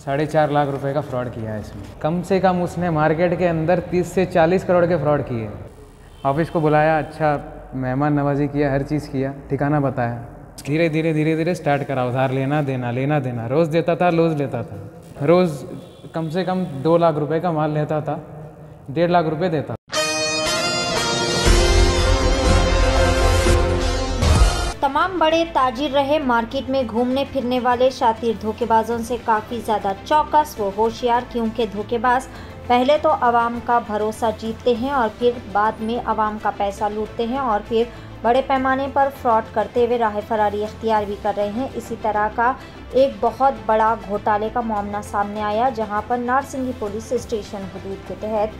4.5 लाख रुपए का फ्रॉड किया है इसमें। कम से कम उसने मार्केट के अंदर 30 से 40 करोड़ के फ्रॉड किए। ऑफिस को बुलाया, अच्छा मेहमान नवाजी किया, हर चीज़ किया, ठिकाना बताया। धीरे धीरे स्टार्ट करा, उधार लेना देना। रोज़ देता था, रोज़ लेता था। रोज़ कम से कम 2 लाख रुपए का माल लेता था, 1.5 लाख रुपए देता। तमाम बड़े ताजिर रहे मार्केट में घूमने फिरने वाले शातिर धोखेबाजों से काफ़ी ज़्यादा चौकस व होशियार, क्योंकि धोखेबाज पहले तो आवाम का भरोसा जीतते हैं और फिर बाद में आवाम का पैसा लूटते हैं और फिर बड़े पैमाने पर फ्रॉड करते हुए राह फरारी इख्तियार भी कर रहे हैं। इसी तरह का एक बहुत बड़ा घोटाले का मामला सामने आया, जहां पर नारसिंगी पुलिस स्टेशन हदूद के तहत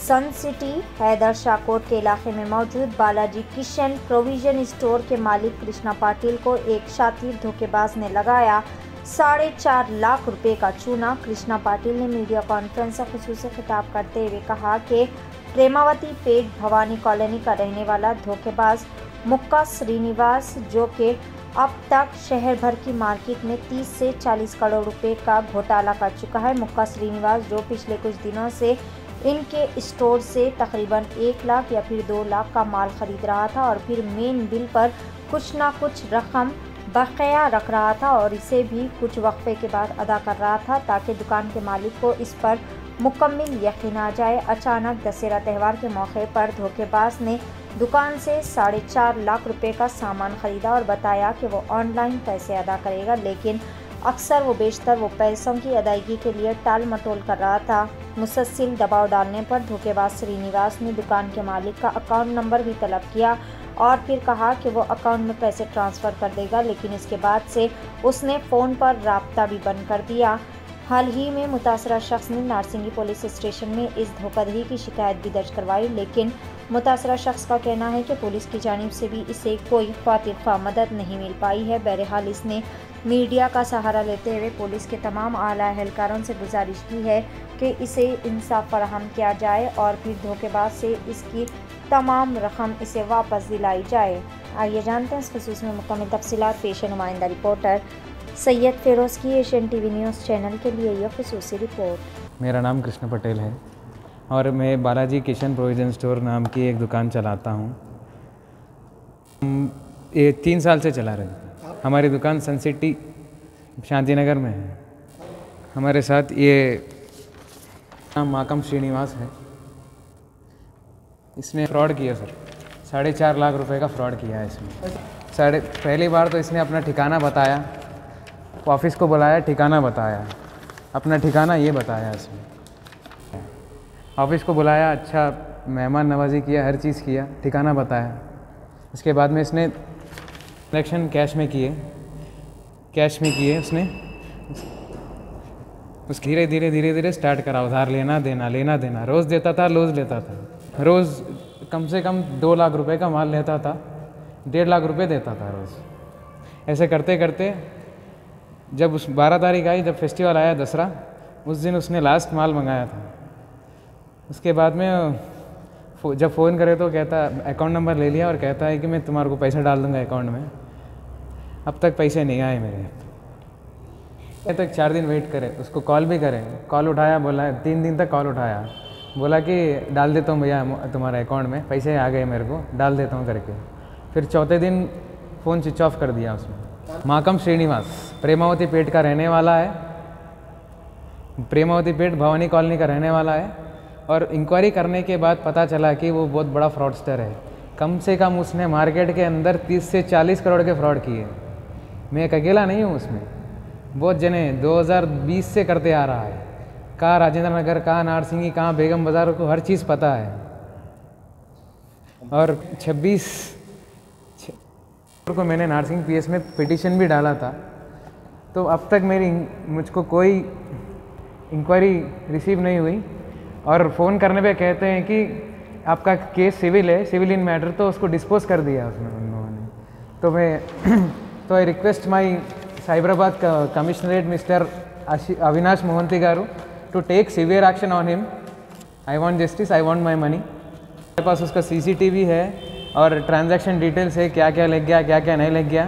सन सिटी हैदर शाहकोट के इलाके में मौजूद बालाजी किशन प्रोविजन स्टोर के मालिक कृष्णा पाटिल को एक शातिर धोखेबाज ने लगाया 4.5 लाख रुपए का चूना। कृष्णा पाटिल ने मीडिया कॉन्फ्रेंस से खुसूसी खिताब करते हुए कहा कि प्रेमावती पेट भवानी कॉलोनी का रहने वाला धोखेबाज मुक्का श्रीनिवास, जो कि अब तक शहर भर की मार्केट में 30 से 40 करोड़ रुपए का घोटाला कर चुका है। मुक्का श्रीनिवास जो पिछले कुछ दिनों से इनके स्टोर से तकरीबन 1 लाख या फिर 2 लाख का माल खरीद रहा था और फिर मेन बिल पर कुछ ना कुछ रकम बकाया रख रहा था और इसे भी कुछ वक्फे के बाद अदा कर रहा था, ताकि दुकान के मालिक को इस पर मुकम्मल यकीन आ जाए। अचानक दशहरा त्यौहार के मौके पर धोखेबाज ने दुकान से 4.5 लाख रुपए का सामान खरीदा और बताया कि वो ऑनलाइन पैसे अदा करेगा, लेकिन अक्सर वो बेशतर वो पैसों की अदायगी के लिए टाल मटोल कर रहा था। मुसलसल दबाव डालने पर धोखेबाज श्रीनिवास ने दुकान के मालिक का अकाउंट नंबर भी तलब किया और फिर कहा कि वो अकाउंट में पैसे ट्रांसफ़र कर देगा, लेकिन इसके बाद से उसने फ़ोन पर राब्ता भी बंद कर दिया। हाल ही में मुतासरा शख्स ने नारसिंगी पुलिस स्टेशन में इस धोखाधड़ी की शिकायत भी दर्ज करवाई, लेकिन मुतासरा शख्स का कहना है कि पुलिस की जानिब से भी इसे कोई ख्वातिरख्वाह मदद नहीं मिल पाई है। बहरहाल इसने मीडिया का सहारा लेते हुए पुलिस के तमाम आला एहलकारों से गुजारिश की है कि इसे इंसाफ फराहम किया जाए और फिर धोखेबाज से इसकी तमाम रकम इसे वापस दिलाई जाए। आइए जानते हैं इस खसूस में मुकम्मल तफसीलात। पेश नुमाइंदा रिपोर्टर सैयद फिरोज़ की एशियन टीवी न्यूज़ चैनल के लिए यह खसूसी रिपोर्ट। मेरा नाम कृष्ण पटेल है और मैं बालाजी किशन प्रोविजन स्टोर नाम की एक दुकान चलाता हूँ। ये 3 साल से चला रहे हैं। हमारी दुकान सन सिटी शांतिनगर में है। हमारे साथ ये नाम माकम श्रीनिवास है। इसने फ्रॉड किया सर, 4.5 लाख रुपए का फ्रॉड किया है इसमें। पहली बार तो इसने अपना ठिकाना बताया, ऑफिस को बुलाया, ठिकाना बताया, अपना ठिकाना ये बताया इसमें। ऑफिस को बुलाया, अच्छा मेहमान नवाजी किया, हर चीज़ किया, ठिकाना बताया। इसके बाद में इसने ट्रांजैक्शन कैश में किए उसने। उस धीरे स्टार्ट करा, उधार लेना देना। रोज़ देता था, रोज़ लेता था। रोज़ कम से कम 2 लाख रुपए का माल लेता था, 1.5 लाख रुपए देता था रोज़। ऐसे करते करते जब उस 12 तारीख आई, जब फेस्टिवल आया दसरा, उस दिन उसने लास्ट माल मंगाया था। उसके बाद में जब फ़ोन करे तो कहता, अकाउंट नंबर ले लिया और कहता है कि मैं तुम्हारे को पैसा डाल दूँगा अकाउंट में। अब तक पैसे नहीं आए मेरे। ये तक 4 दिन वेट करे, उसको कॉल भी करें, कॉल उठाया, बोला 3 दिन तक कॉल उठाया, बोला कि डाल देता हूँ भैया तुम्हारे अकाउंट में, पैसे आ गए मेरे को, डाल देता हूँ करके। फिर चौथे दिन फ़ोन स्विच ऑफ कर दिया उसने। माकम श्रीनिवास प्रेमावती पेट का रहने वाला है, प्रेमावती पेट भवानी कॉलोनी का रहने वाला है और इंक्वायरी करने के बाद पता चला कि वो बहुत बड़ा फ्रॉडस्टर है। कम से कम उसने मार्केट के अंदर 30 से 40 करोड़ के फ्रॉड किए। मैं एक अकेला नहीं हूँ उसमें, बहुत जने 2020 से करते आ रहा है। कहाँ राजेंद्र नगर, कहाँ नारसिंगी, कहाँ बेगम बाज़ार को हर चीज़ पता है। और 26 को मैंने नारसिंग पीएस में पिटीशन भी डाला था, तो अब तक मुझको कोई इंक्वायरी रिसीव नहीं हुई। और फ़ोन करने पे कहते हैं कि आपका केस सिविल है, सिविल इन मैटर, तो उसको डिस्पोज कर दिया उसने उन लोगों ने। तो मैं I request my Cyberabad commissionerate mister Avinash Mohanty garu to take severe action on him. I want justice, I want my money. मेरे पास उसका CCTV है और ट्रांजैक्शन डिटेल्स है, क्या क्या लग गया, क्या क्या नहीं लग गया।